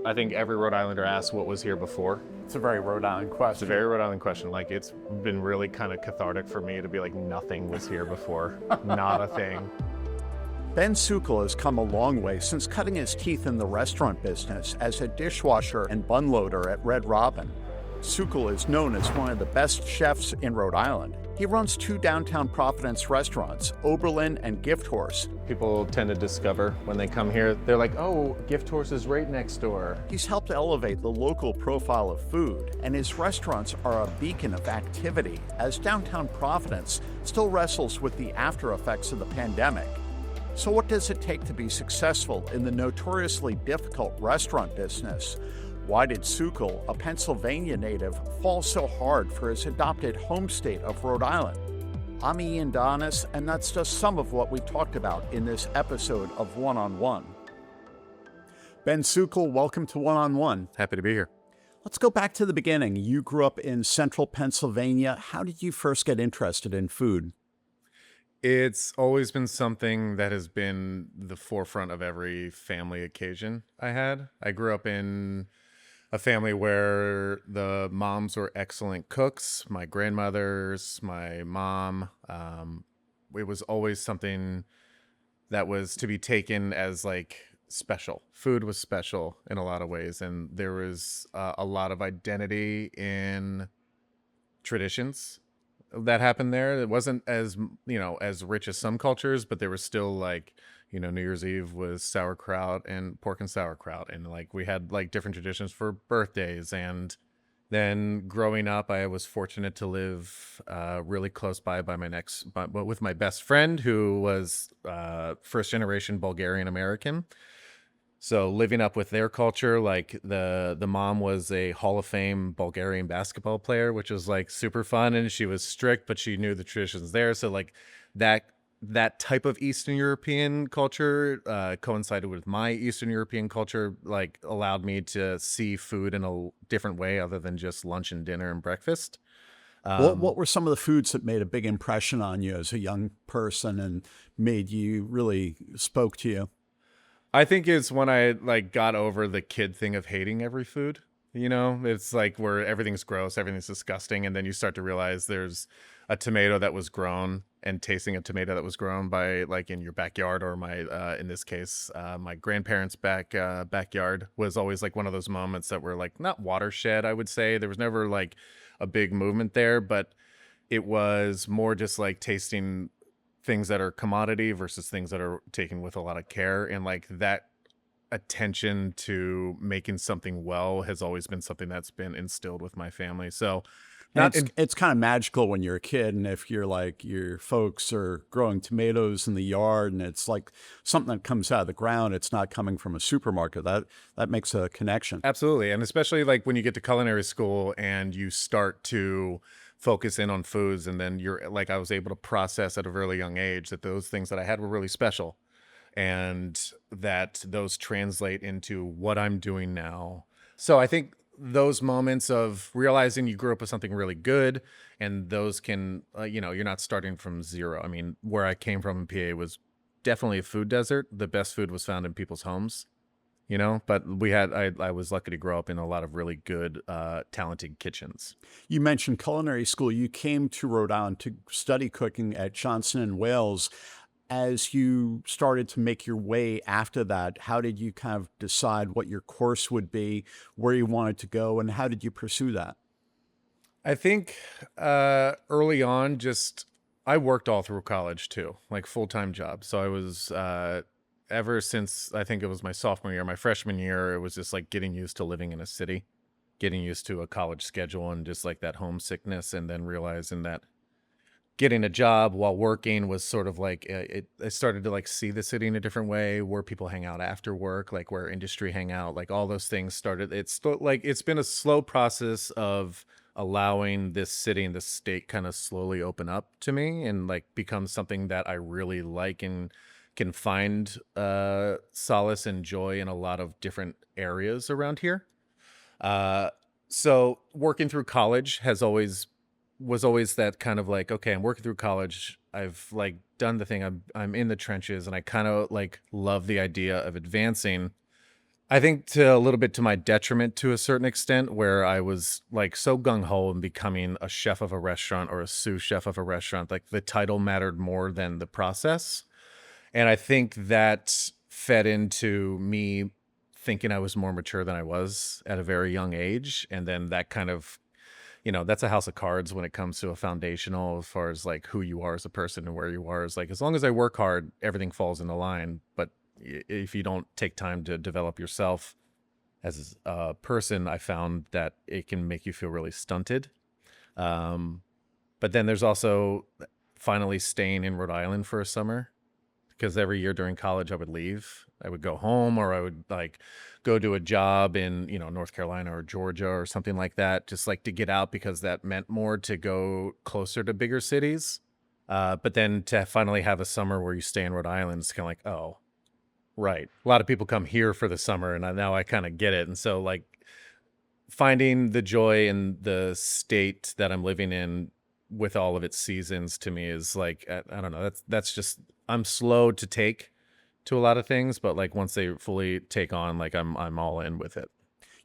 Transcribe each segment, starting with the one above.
I think every Rhode Islander asks what was here before. It's a very Rhode Island It's a question. very Rhode Island question. Like, it's been really kind of cathartic for me to be like, nothing was here before. Not a thing. Ben Sukle has come a long way since cutting his teeth in the restaurant business as a dishwasher and bun loader at Red Robin. Sukle is known as one of the best chefs in Rhode Island. He runs 2 downtown Providence restaurants, Oberlin and Gift Horse. People tend to discover when they come here, they're like, oh, Gift Horse is right next door. He's helped elevate the local profile of food, and his restaurants are a beacon of activity as downtown Providence still wrestles with the after effects of the pandemic. So what does it take to be successful in the notoriously difficult restaurant business? Why did Sukle, a Pennsylvania native, fall so hard for his adopted home state of Rhode Island? I'm Ian Donnis, and that's just some of what we talked about in this episode of One on One. Ben Sukle, welcome to One on One. Happy to be here. Let's go back to the beginning. You grew up in central Pennsylvania. How did you first get interested in food? It's always been something that has been the forefront of every family occasion I had. I grew up in a family where the moms were excellent cooks. My grandmothers, my mom. It was always something that was to be taken as like special. Food was special in a lot of ways, and there was a lot of identity in traditions that happened there. It wasn't as, as rich as some cultures, but there was still like, New Year's Eve was sauerkraut and pork and sauerkraut. And like, we had like different traditions for birthdays. And then growing up, I was fortunate to live really close by with my best friend, who was first generation Bulgarian American. So living up with their culture, like the mom was a Hall of Fame Bulgarian basketball player, which was like super fun, and she was strict, but she knew the traditions there. So like that type of Eastern European culture coincided with my Eastern European culture, like allowed me to see food in a different way other than just lunch and dinner and breakfast. What were some of the foods that made a big impression on you as a young person and made you really spoke to you? I think it's when I like got over the kid thing of hating every food. It's like where everything's gross, everything's disgusting, and then you start to realize there's a tomato that was grown, and tasting a tomato that was grown by like in your backyard, or my in this case my grandparents' backyard was always like one of those moments that were like not watershed. I would say there was never like a big movement there, but it was more just like tasting things that are commodity versus things that are taken with a lot of care, and like that attention to making something well has always been something that's been instilled with my family. So it's kind of magical when you're a kid, and if you're like your folks are growing tomatoes in the yard and it's like something that comes out of the ground, it's not coming from a supermarket, that makes a connection. Absolutely. And especially like when you get to culinary school and you start to focus in on foods, and then you're like, I was able to process at a really young age that those things that I had were really special, and that those translate into what I'm doing now. So I think those moments of realizing you grew up with something really good, and those can, you're not starting from zero. I mean, where I came from in PA was definitely a food desert. The best food was found in people's homes. But I was lucky to grow up in a lot of really good, talented kitchens. You mentioned culinary school. You came to Rhode Island to study cooking at Johnson and Wales. As you started to make your way after that, how did you kind of decide what your course would be, where you wanted to go, and how did you pursue that? I think early on, I worked all through college too, like full-time jobs. So I was ever since I think it was my sophomore year, my freshman year, it was just like getting used to living in a city, getting used to a college schedule, and just like that homesickness, and then realizing that getting a job while working was sort of like I started to like see the city in a different way, where people hang out after work, like where industry hang out, like all those things started. It's like it's been a slow process of allowing this city and this state kind of slowly open up to me and like become something that I really like and can find solace and joy in a lot of different areas around here. So working through college was always that kind of like, okay, I'm working through college. I've like done the thing. I'm in the trenches, and I kind of like love the idea of advancing. I think to a little bit to my detriment to a certain extent, where I was like so gung ho in becoming a chef of a restaurant or a sous chef of a restaurant. Like the title mattered more than the process. And I think that fed into me thinking I was more mature than I was at a very young age. And then that kind of, that's a house of cards when it comes to a foundational as far as like who you are as a person and where you are. Is like, as long as I work hard, everything falls into line. But if you don't take time to develop yourself as a person, I found that it can make you feel really stunted. But then there's also finally staying in Rhode Island for a summer, because every year during college I would leave. I would go home, or I would like go do a job in, North Carolina or Georgia or something like that, just like to get out, because that meant more to go closer to bigger cities. But then to finally have a summer where you stay in Rhode Island, it's kind of like, oh, right. A lot of people come here for the summer, and now I kind of get it. And so like finding the joy in the state that I'm living in with all of its seasons to me is like, I don't know, that's just, I'm slow to take to a lot of things, but like once they fully take on, like I'm all in with it.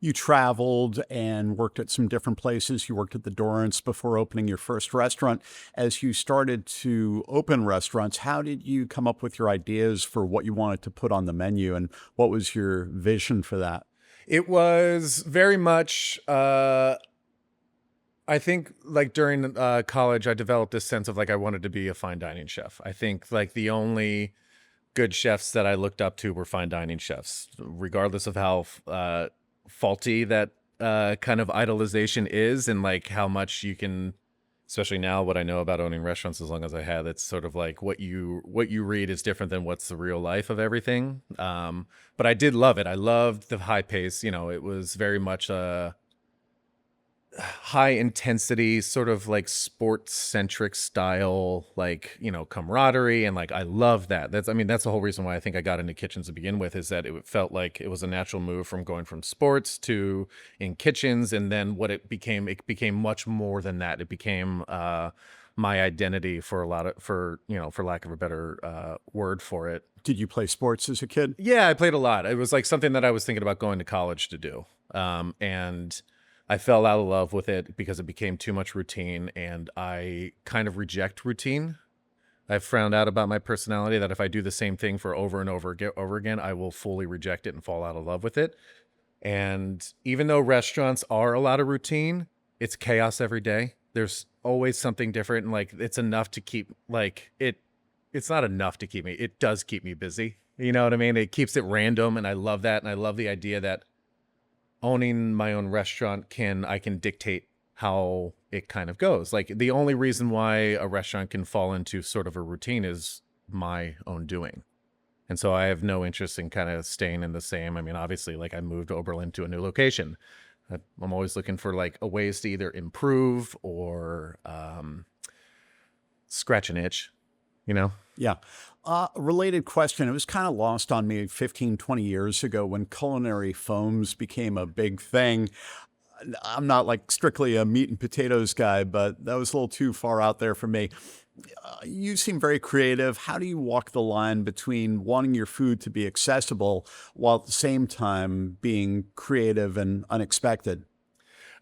You traveled and worked at some different places. You worked at the Dorrance before opening your first restaurant. As you started to open restaurants, how did you come up with your ideas for what you wanted to put on the menu, and what was your vision for that? It was very much, I think like during college, I developed this sense of like I wanted to be a fine dining chef. I think like the only good chefs that I looked up to were fine dining chefs, regardless of how faulty that kind of idolization is, and like how much you can, especially now what I know about owning restaurants as long as I have, it's sort of like what you read is different than what's the real life of everything. But I did love it. I loved the high pace. It was very much a high intensity, sort of like sports centric style, like, camaraderie. And like, I love that. That's the whole reason why I think I got into kitchens to begin with, is that it felt like it was a natural move from going from sports to in kitchens. And then what it became much more than that. It became, my identity for lack of a better word for it. Did you play sports as a kid? Yeah, I played a lot. It was like something that I was thinking about going to college to do. And I fell out of love with it because it became too much routine, and I kind of reject routine. I've found out about my personality that if I do the same thing for over and over again, I will fully reject it and fall out of love with it. And even though restaurants are a lot of routine, it's chaos every day. There's always something different, and like it's enough to keep it's not enough to keep me. It does keep me busy. You know what I mean? It keeps it random, and I love that. And I love the idea that owning my own restaurant I can dictate how it kind of goes. Like the only reason why a restaurant can fall into sort of a routine is my own doing. And so I have no interest in kind of staying in the same. Obviously, like I moved Oberlin to a new location. I'm always looking for like a ways to either improve or scratch an itch, Yeah. Related question. It was kind of lost on me 15, 20 years ago when culinary foams became a big thing. I'm not like strictly a meat and potatoes guy, but that was a little too far out there for me. You seem very creative. How do you walk the line between wanting your food to be accessible while at the same time being creative and unexpected?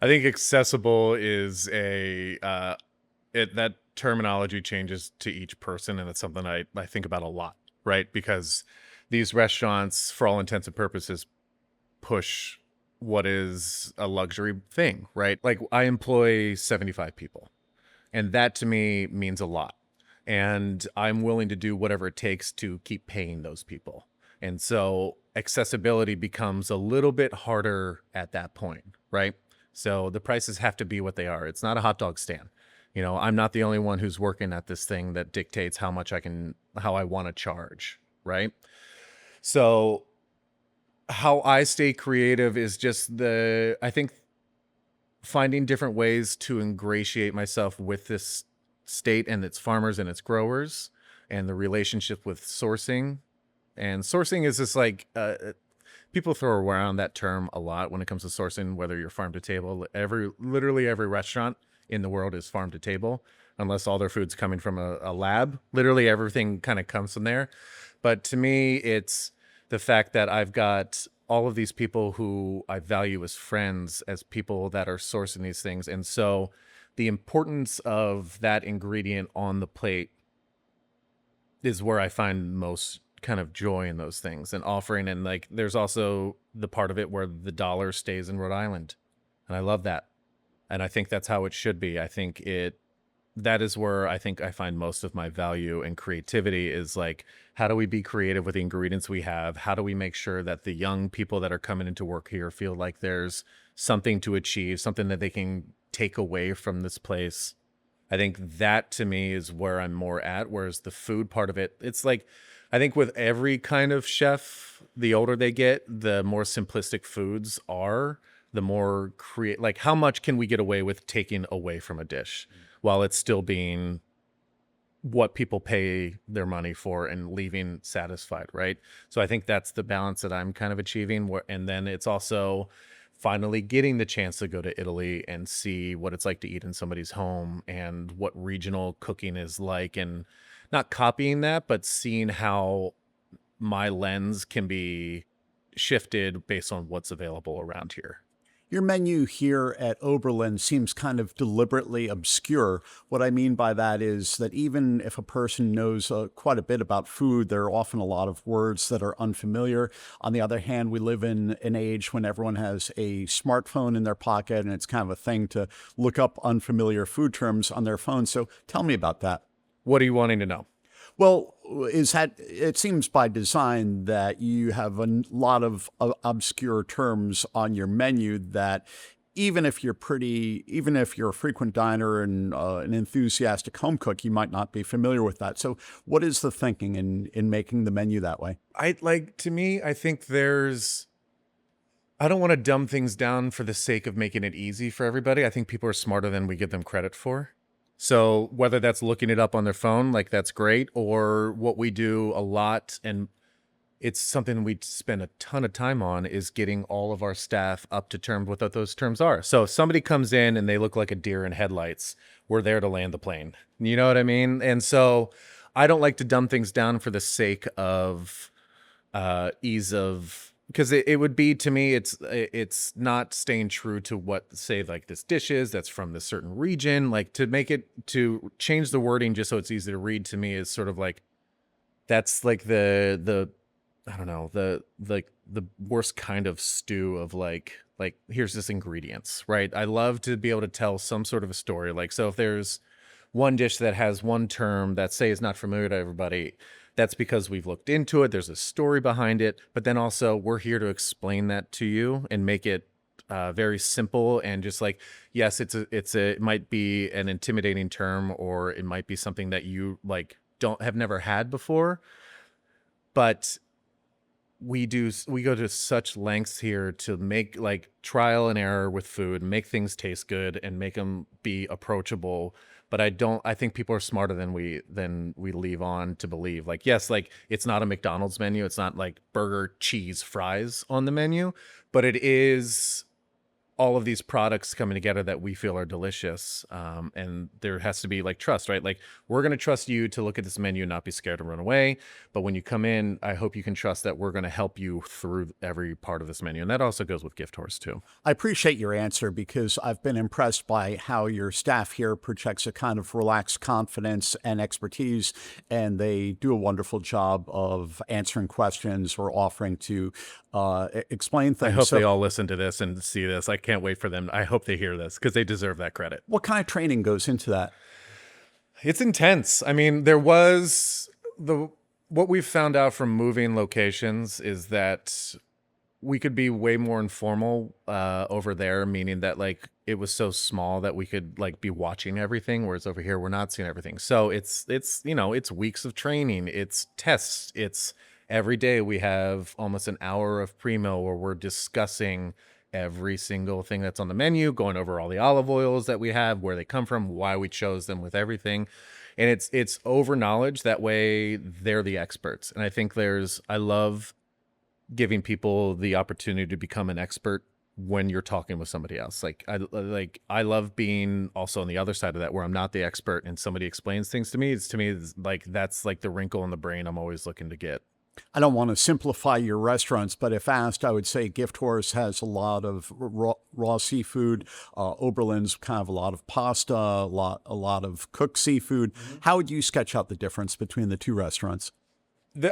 I think accessible is that terminology changes to each person, and it's something I think about a lot, right? Because these restaurants, for all intents and purposes, push what is a luxury thing, right? Like I employ 75 people, and that to me means a lot. And I'm willing to do whatever it takes to keep paying those people. And so accessibility becomes a little bit harder at that point, right? So the prices have to be what they are. It's not a hot dog stand. I'm not the only one who's working at this thing that dictates how I want to charge, right? So how I stay creative is just I think finding different ways to ingratiate myself with this state and its farmers and its growers, and the relationship with sourcing. And sourcing is just like, people throw around that term a lot when it comes to sourcing, whether you're farm to table. Literally every restaurant in the world is farm to table. unless all their food's coming from a lab. Literally everything kind of comes from there. But to me, it's the fact that I've got all of these people who I value as friends, as people that are sourcing these things. And so the importance of that ingredient on the plate is where I find most kind of joy in those things and offering. And like, there's also the part of it where the dollar stays in Rhode Island. And I love that. And I think that's how it should be. That is where I think I find most of my value and creativity is like, how do we be creative with the ingredients we have? How do we make sure that the young people that are coming into work here feel like there's something to achieve, something that they can take away from this place? I think that to me is where I'm more at. Whereas the food part of it, it's like, I think with every kind of chef, the older they get, the more simplistic foods are, the more like how much can we get away with taking away from a dish while it's still being what people pay their money for and leaving satisfied, right? So I think that's the balance that I'm kind of achieving. And then it's also finally getting the chance to go to Italy and see what it's like to eat in somebody's home and what regional cooking is like, and not copying that, but seeing how my lens can be shifted based on what's available around here. Your menu here at Oberlin seems kind of deliberately obscure. What I mean by that is that even if a person knows quite a bit about food, there are often a lot of words that are unfamiliar. On the other hand, we live in an age when everyone has a smartphone in their pocket, and it's kind of a thing to look up unfamiliar food terms on their phone. So tell me about that. What are you wanting to know? Well, it seems by design that you have a lot of obscure terms on your menu that even if you're a frequent diner and an enthusiastic home cook, you might not be familiar with that. So what is the thinking in making the menu that way? I think I don't want to dumb things down for the sake of making it easy for everybody. I think people are smarter than we give them credit for. So whether that's looking it up on their phone, like that's great, or what we do a lot, and it's something we spend a ton of time on, is getting all of our staff up to terms with what those terms are. So if somebody comes in and they look like a deer in headlights, we're there to land the plane. You know what I mean? And so I don't like to dumb things down for the sake of ease of, because it would be, to me, it's not staying true to what, say, like this dish is that's from this certain region. Like to change the wording just so it's easy to read, to me is sort of like, that's like the I don't know, the worst kind of stew of like here's this ingredients, right? I love to be able to tell some sort of a story. Like, so if there's one dish that has one term that, say, is not familiar to everybody, that's because we've looked into it. There's a story behind it, but then also we're here to explain that to you and make it very simple, and just like, yes, it might be an intimidating term, or it might be something that you like have never had before, but we go to such lengths here to make like trial and error with food, make things taste good and make them be approachable. But I think people are smarter than we leave on to believe. Like, yes, like it's not a McDonald's menu. It's not like burger, cheese, fries on the menu, but it is all of these products coming together that we feel are delicious. And there has to be like trust, right? Like, we're going to trust you to look at this menu and not be scared to run away. But when you come in, I hope you can trust that we're going to help you through every part of this menu. And that also goes with Gift Horse too. I appreciate your answer, because I've been impressed by how your staff here projects a kind of relaxed confidence and expertise, and they do a wonderful job of answering questions or offering to explain things. I hope they all listen to this and see this. I can't wait for them. I hope they hear this, because they deserve that credit. What kind of training goes into that? It's intense. I mean, what we've found out from moving locations is that we could be way more informal over there, meaning that like it was so small that we could like be watching everything, whereas over here we're not seeing everything. So it's weeks of training, it's tests, it's every day we have almost an hour of pre-meal where we're discussing every single thing that's on the menu, going over all the olive oils that we have, where they come from, why we chose them, with everything. And it's over knowledge. That way they're the experts. And I think I love giving people the opportunity to become an expert when you're talking with somebody else. I love being also on the other side of that, where I'm not the expert and somebody explains things to me. It's like that's like the wrinkle in the brain I'm always looking to get. I don't want to simplify your restaurants, but if asked, I would say Gift Horse has a lot of raw seafood. Oberlin's kind of a lot of pasta, a lot of cooked seafood. Mm-hmm. How would you sketch out the difference between the two restaurants?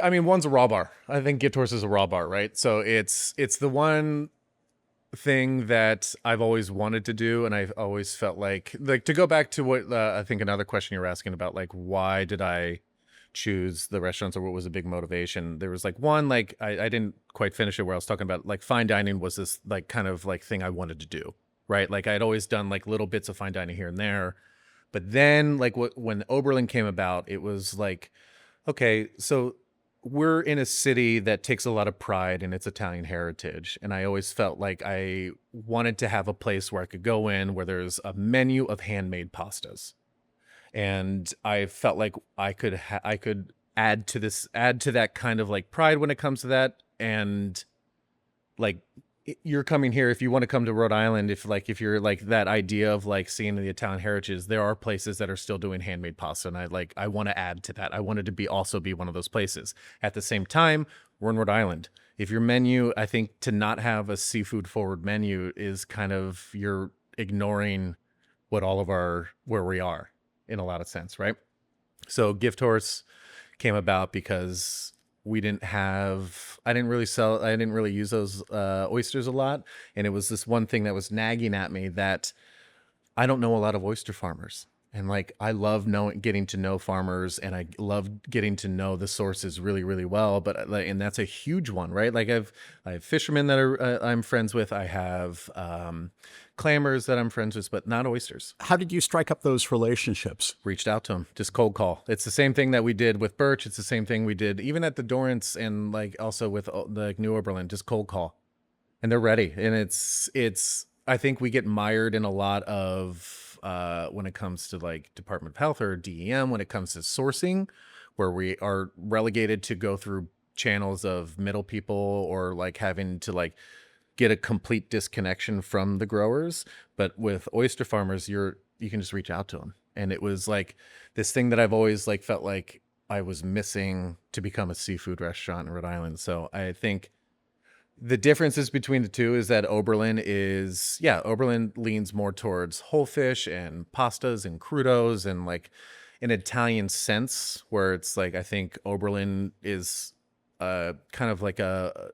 I mean, one's a raw bar. I think Gift Horse is a raw bar, right? So it's the one thing that I've always wanted to do, and I've always felt like to go back to what I think another question you were asking about, like why did I choose the restaurants, or what was a big motivation? There was like one, like I didn't quite finish it, where I was talking about like fine dining was this like kind of like thing I wanted to do, right? Like I'd always done like little bits of fine dining here and there, but then like when Oberlin came about, it was like, okay, so we're in a city that takes a lot of pride in its Italian heritage. And I always felt like I wanted to have a place where I could go in where there's a menu of handmade pastas. And I felt like I could add to that kind of like pride when it comes to that. And like, you're coming here, if you want to come to Rhode Island, if you're like that idea of like seeing the Italian heritage, there are places that are still doing handmade pasta, and I want to add to that. I wanted to also be one of those places. At the same time, we're in Rhode Island. If your menu, I think to not have a seafood forward menu is kind of, you're ignoring where we are in a lot of sense, right? So Gift Horse came about because I didn't really use those oysters a lot. And it was this one thing that was nagging at me, that I don't know a lot of oyster farmers. And like, I love getting to know farmers, and I love getting to know the sources really, really well. But like, and that's a huge one, right? Like I have fishermen that I'm friends with. I have clammers that I'm friends with, but not oysters. How did you strike up those relationships? Reached out to them, just cold call. It's the same thing that we did with Birch. It's the same thing we did even at the Dorrance, and like also with the New Oberlin, just cold call, and they're ready. And it's I think we get mired in a lot of when it comes to like Department of Health or DEM, when it comes to sourcing, where we are relegated to go through channels of middle people, or like having to like get a complete disconnection from the growers. But with oyster farmers, you can just reach out to them. And it was like this thing that I've always like felt like I was missing to become a seafood restaurant in Rhode Island. So I think the differences between the two is that Oberlin leans more towards whole fish and pastas and crudos and like an Italian sense, where it's like, I think Oberlin is kind of like a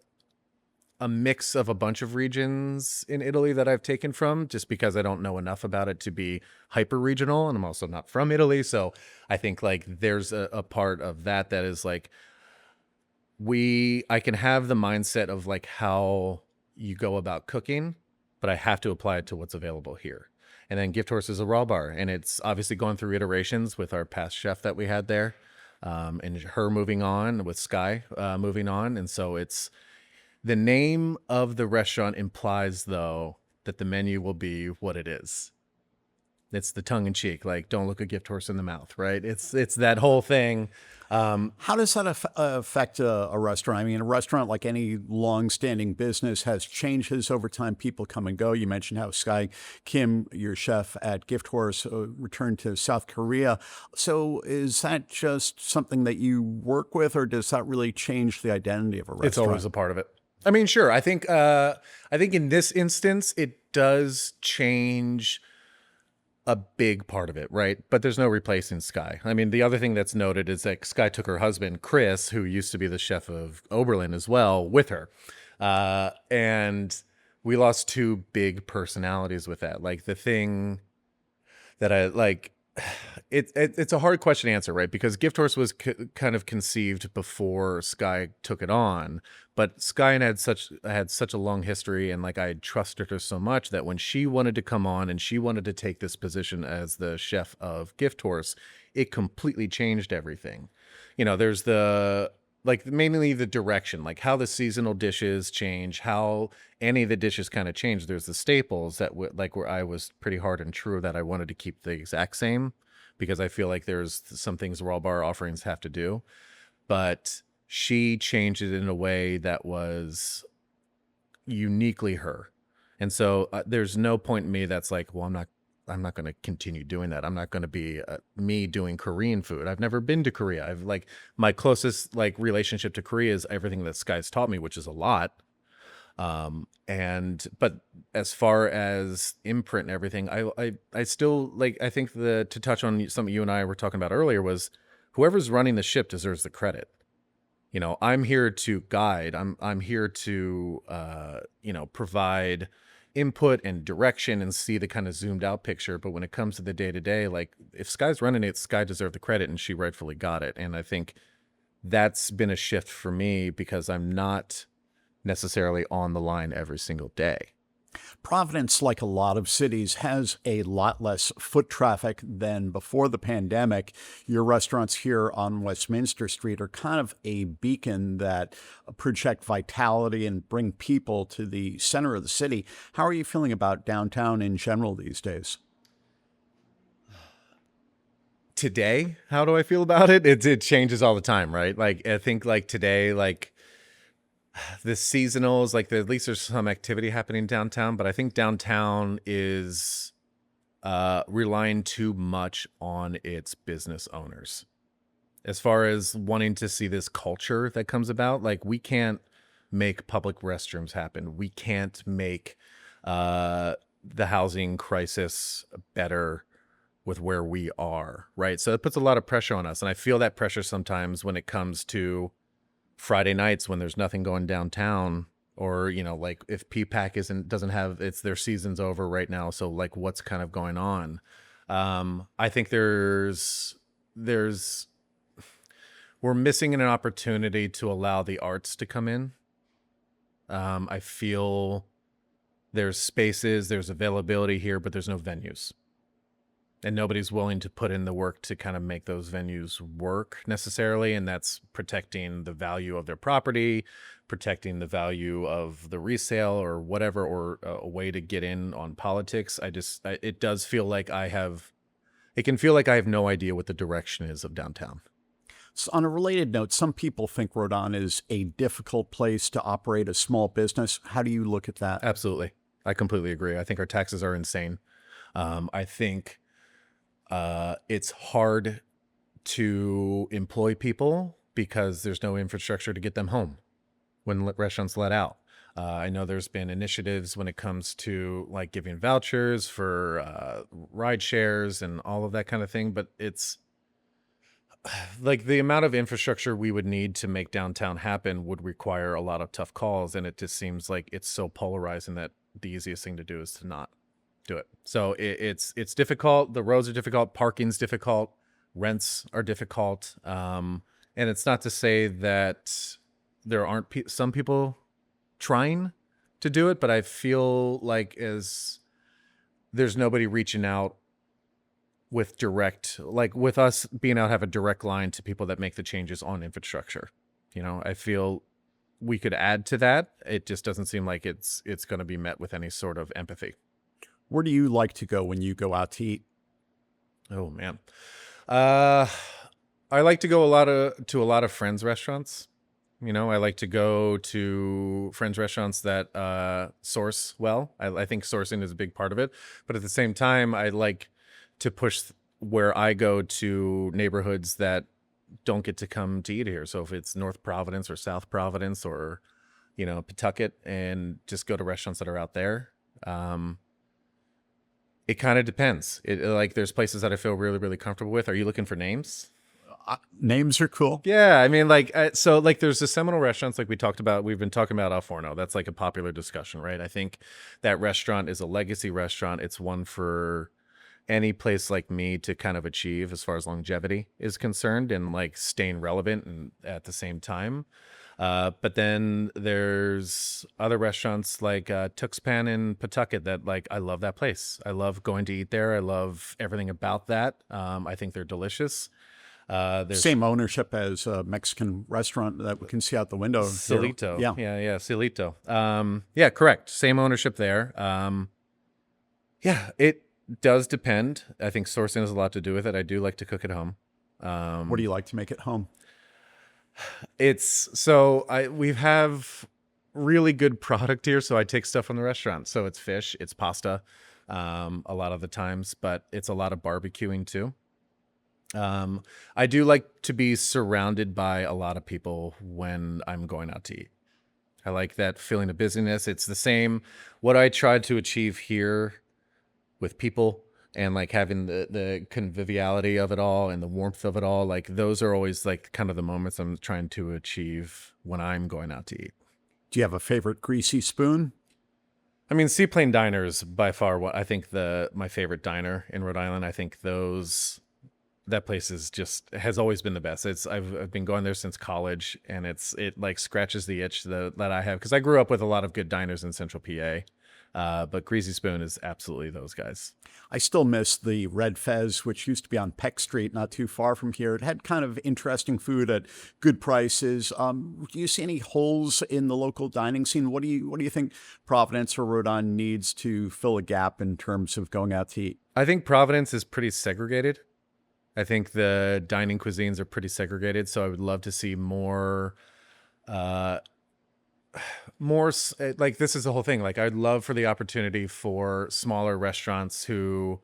mix of a bunch of regions in Italy that I've taken from, just because I don't know enough about it to be hyper regional. And I'm also not from Italy. So I think like there's a part of that is like, I can have the mindset of like how you go about cooking, but I have to apply it to what's available here. And then Gift Horse is a raw bar, and it's obviously going through iterations with our past chef that we had there, and her moving on, with Sky moving on. And so it's, the name of the restaurant implies though that the menu will be what it is. It's the tongue in cheek, like don't look a Gift Horse in the mouth, right? It's that whole thing. How does that affect a restaurant? I mean, a restaurant, like any long-standing business, has changes over time. People come and go. You mentioned how Sky Kim, your chef at Gift Horse, returned to South Korea. So is that just something that you work with, or does that really change the identity of a restaurant? It's always a part of it. I mean, sure. I think in this instance, it does change a big part of it, right? But there's no replacing Sky. I mean, the other thing that's noted is that Sky took her husband, Chris, who used to be the chef of Oberlin as well, with her. And we lost two big personalities with that. Like, the thing that I like, it's a hard question to answer, right? Because Gift Horse was kind of conceived before Sky took it on, but Sky had such a long history, and like I trusted her so much that when she wanted to come on and she wanted to take this position as the chef of Gift Horse, it completely changed everything. You know, there's mainly the direction, like how the seasonal dishes change, how any of the dishes kind of change. There's the staples that where I was pretty hard and true that I wanted to keep the exact same, because I feel like there's some things raw bar offerings have to do, but she changed it in a way that was uniquely her. And so there's no point in me that's like, well, I'm not going to continue doing that. I'm not going to be me doing Korean food. I've never been to Korea. I've like my closest like relationship to Korea is everything that Sky's taught me, which is a lot. But as far as imprint and everything, I still like, I think to touch on something you and I were talking about earlier was whoever's running the ship deserves the credit. You know, I'm here to guide. I'm here to, provide input and direction and see the kind of zoomed out picture. But when it comes to the day to day, like if Sky's running it, Sky deserved the credit and she rightfully got it. And I think that's been a shift for me because I'm not necessarily on the line every single day. Providence, like a lot of cities, has a lot less foot traffic than before the pandemic. Your restaurants here on Westminster Street are kind of a beacon that project vitality and bring people to the center of the city. How are you feeling about downtown in general these days? Today, how do I feel about it? It changes all the time, right? Like I think like today, like the seasonals, like at least there's some activity happening downtown, but I think downtown is relying too much on its business owners as far as wanting to see this culture that comes about. Like we can't make public restrooms happen. We can't make the housing crisis better with where we are, right? So it puts a lot of pressure on us. And I feel that pressure sometimes when it comes to Friday nights when there's nothing going downtown, or like if PPAC doesn't have their season's over right now, so like what's kind of going on. I think we're missing an opportunity to allow the arts to come in. I feel there's spaces, there's availability here, but there's no venues. And nobody's willing to put in the work to kind of make those venues work necessarily. And that's protecting the value of their property, protecting the value of the resale or whatever, or a way to get in on politics. It does feel like it can feel like I have no idea what the direction is of downtown. So on a related note, some people think Rhode Island is a difficult place to operate a small business. How do you look at that? Absolutely. I completely agree. I think our taxes are insane. I think it's hard to employ people because there's no infrastructure to get them home when restaurants let out. I know there's been initiatives when it comes to like giving vouchers for ride shares and all of that kind of thing, but it's like the amount of infrastructure we would need to make downtown happen would require a lot of tough calls, and it just seems like it's so polarizing that the easiest thing to do is to not do it. So it's difficult. The roads are difficult. Parking's difficult. Rents are difficult. And it's not to say that there aren't some people trying to do it, but I feel like there's nobody reaching out with with us being out, have a direct line to people that make the changes on infrastructure. I feel we could add to that. It just doesn't seem like it's going to be met with any sort of empathy. Where do you like to go when you go out to eat? Oh man. I like to go to a lot of friends' restaurants. I like to go to friends' restaurants that source well. I think sourcing is a big part of it. But at the same time, I like to push where I go to neighborhoods that don't get to come to eat here. So if it's North Providence or South Providence or, Pawtucket, and just go to restaurants that are out there. It kind of depends. Like there's places that I feel really, really comfortable with. Are you looking for names? Names are cool. Yeah. I mean, so there's the Seminole restaurants like we've been talking about Al Forno. That's like a popular discussion, right? I think that restaurant is a legacy restaurant. It's one for any place like me to kind of achieve as far as longevity is concerned and like staying relevant and at the same time. But then there's other restaurants like Tuxpan in Pawtucket that I love that place. I love going to eat there. I love everything about that. I think they're delicious. Same ownership as a Mexican restaurant that we can see out the window. Silito. Yeah. Yeah. Silito. Yeah, correct. Same ownership there. Yeah, it does depend. I think sourcing has a lot to do with it. I do like to cook at home. What do you like to make at home? We have really good product here, so I take stuff from the restaurant. So it's fish, it's pasta, a lot of the times, but it's a lot of barbecuing too. I do like to be surrounded by a lot of people when I'm going out to eat. I like that feeling of busyness. It's the same what I tried to achieve here with people and like having the conviviality of it all and the warmth of it all. Like those are always like kind of the moments I'm trying to achieve when I'm going out to eat. Do you have a favorite greasy spoon? I mean, Seaplane Diner is by far what I think my favorite diner in Rhode Island. I think that place is just has always been the best. I've been going there since college, and it like scratches the itch that I have because I grew up with a lot of good diners in Central PA. But Greasy Spoon is absolutely those guys. I still miss the Red Fez, which used to be on Peck Street, not too far from here. It had kind of interesting food at good prices. Do you see any holes in the local dining scene? What do you think Providence or Rhode Island needs to fill a gap in terms of going out to eat? I think Providence is pretty segregated. I think the dining cuisines are pretty segregated, so I would love to see more like this is the whole thing. Like I'd love for the opportunity for smaller restaurants who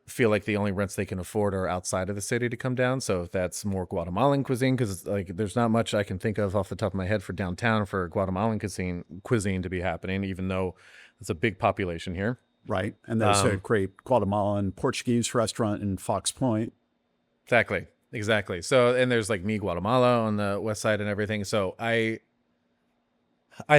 feel like the only rents they can afford are outside of the city to come down. So if that's more Guatemalan cuisine, because like there's not much I can think of off the top of my head for downtown for Guatemalan cuisine to be happening, even though it's a big population here. Right. And there's a great Guatemalan Portuguese restaurant in Fox Point. Exactly. So, and there's like Mi Guatemala on the west side and everything. So I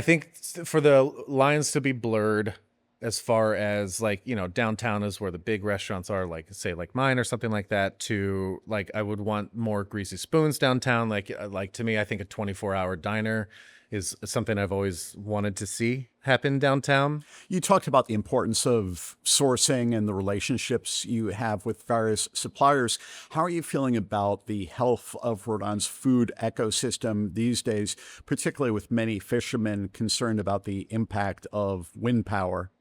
think for the lines to be blurred as far as like, downtown is where the big restaurants are, like say like mine or something like that, to like, I would want more Greasy Spoons downtown. Like to me, I think a 24-hour diner is something I've always wanted to see happen downtown. You talked about the importance of sourcing and the relationships you have with various suppliers. How are you feeling about the health of Rhode Island's food ecosystem these days, particularly with many fishermen concerned about the impact of wind power?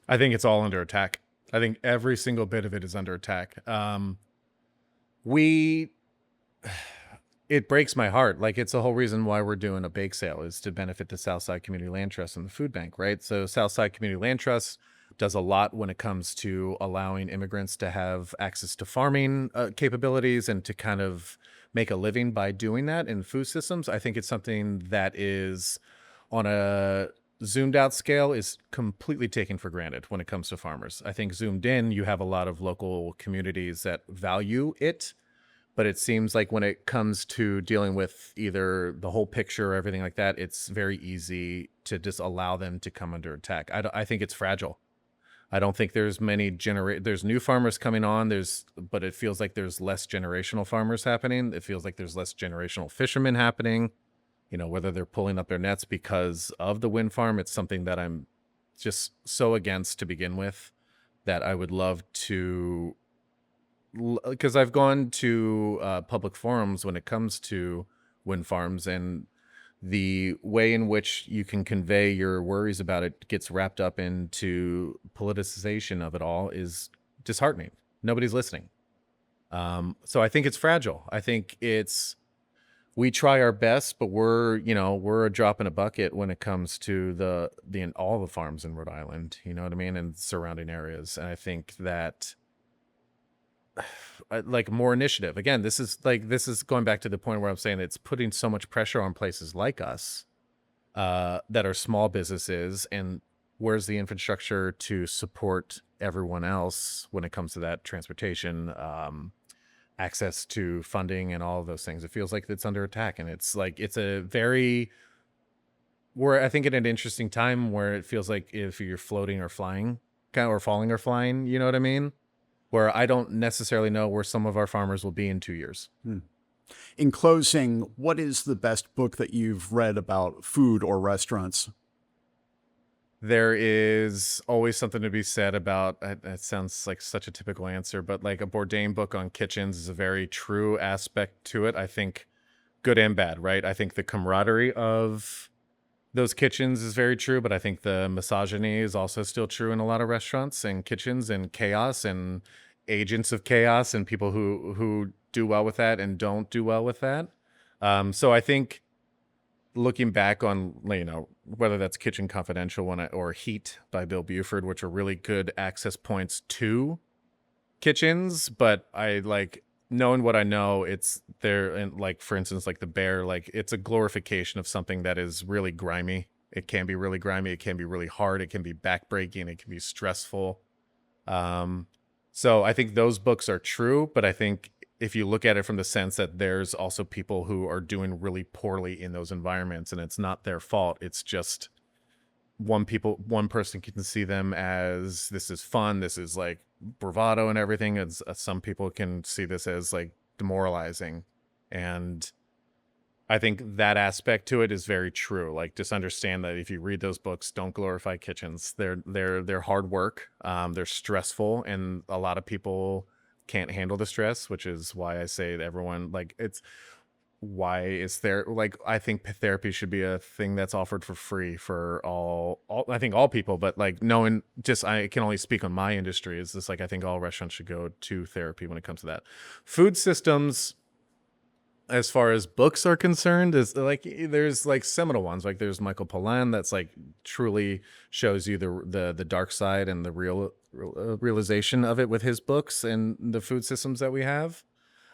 I think it's all under attack. I think every single bit of it is under attack. It breaks my heart. Like it's the whole reason why we're doing a bake sale is to benefit the Southside Community Land Trust and the Food Bank, right? So Southside Community Land Trust does a lot when it comes to allowing immigrants to have access to farming capabilities and to kind of make a living by doing that in food systems. I think it's something that is on a zoomed out scale is completely taken for granted when it comes to farmers. I think zoomed in, you have a lot of local communities that value it. But it seems like when it comes to dealing with either the whole picture or everything like that, it's very easy to just allow them to come under attack. I think it's fragile. I don't think there's there's new farmers coming on. But it feels like there's less generational farmers happening. It feels like there's less generational fishermen happening. Whether they're pulling up their nets because of the wind farm, it's something that I'm just so against to begin with that I would love to. Because I've gone to public forums when it comes to wind farms, and the way in which you can convey your worries about it gets wrapped up into politicization of it all is disheartening. Nobody's listening. So I think it's fragile. I think we try our best, but we're a drop in a bucket when it comes to all the farms in Rhode Island, you know what I mean, and surrounding areas. And I think that like more initiative. Again, this is going back to the point where I'm saying it's putting so much pressure on places like us that are small businesses, and where's the infrastructure to support everyone else when it comes to that transportation, access to funding and all of those things. It feels like it's under attack, and we're I think at an interesting time where it feels like if you're floating or flying or falling or flying, you know what I mean? Where I don't necessarily know where some of our farmers will be in 2 years. In closing, what is the best book that you've read about food or restaurants? There is always something to be said about, it sounds like such a typical answer, but like a Bourdain book on kitchens is a very true aspect to it. I think good and bad, right? I think the camaraderie of those kitchens is very true, but I think the misogyny is also still true in a lot of restaurants and kitchens, and chaos and agents of chaos and people who do well with that and don't do well with that. So I think looking back on, whether that's Kitchen Confidential or Heat by Bill Buford, which are really good access points to kitchens, but I like knowing what I know, it's there. And like, for instance, like The Bear, like it's a glorification of something that is really grimy. It can be really grimy. It can be really hard. It can be backbreaking. It can be stressful. So I think those books are true, but I think if you look at it from the sense that there's also people who are doing really poorly in those environments, and it's not their fault. It's just one person can see them as this is fun. This is like bravado and everything. And some people can see this as like demoralizing. And I think that aspect to it is very true. Like, just understand that if you read those books, don't glorify kitchens. They're hard work. They're stressful, and a lot of people can't handle the stress, which is why I say to everyone, like, it's why is there, like, I think therapy should be a thing that's offered for free for all I think all people, but like knowing, just I can only speak on my industry, is this like, I think all restaurants should go to therapy when it comes to that. Food systems, as far as books are concerned, is like, there's like seminal ones, like there's Michael Pollan that's like truly shows you the dark side and the realization of it with his books and the food systems that we have.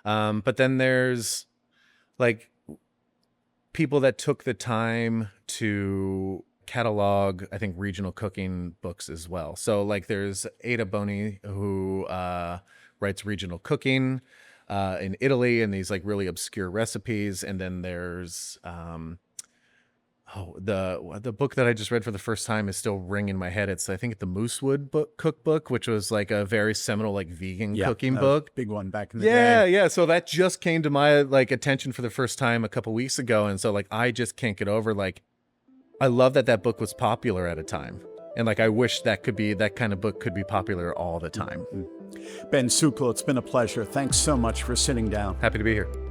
But then there's like people that took the time to catalog, I think, regional cooking books as well. So like there's Ada Boni, who writes regional cooking in Italy, and these like really obscure recipes. And then there's the book that I just read for the first time is still ringing in my head. It's, I think, the Moosewood cookbook, which was like a very seminal like vegan cooking book. Big one back in the day. Yeah. So that just came to my like attention for the first time a couple weeks ago, and so like I just can't get over, like, I love that book was popular at a time, and like I wish that kind of book could be popular all the time. Ben Sukle, it's been a pleasure. Thanks so much for sitting down. Happy to be here.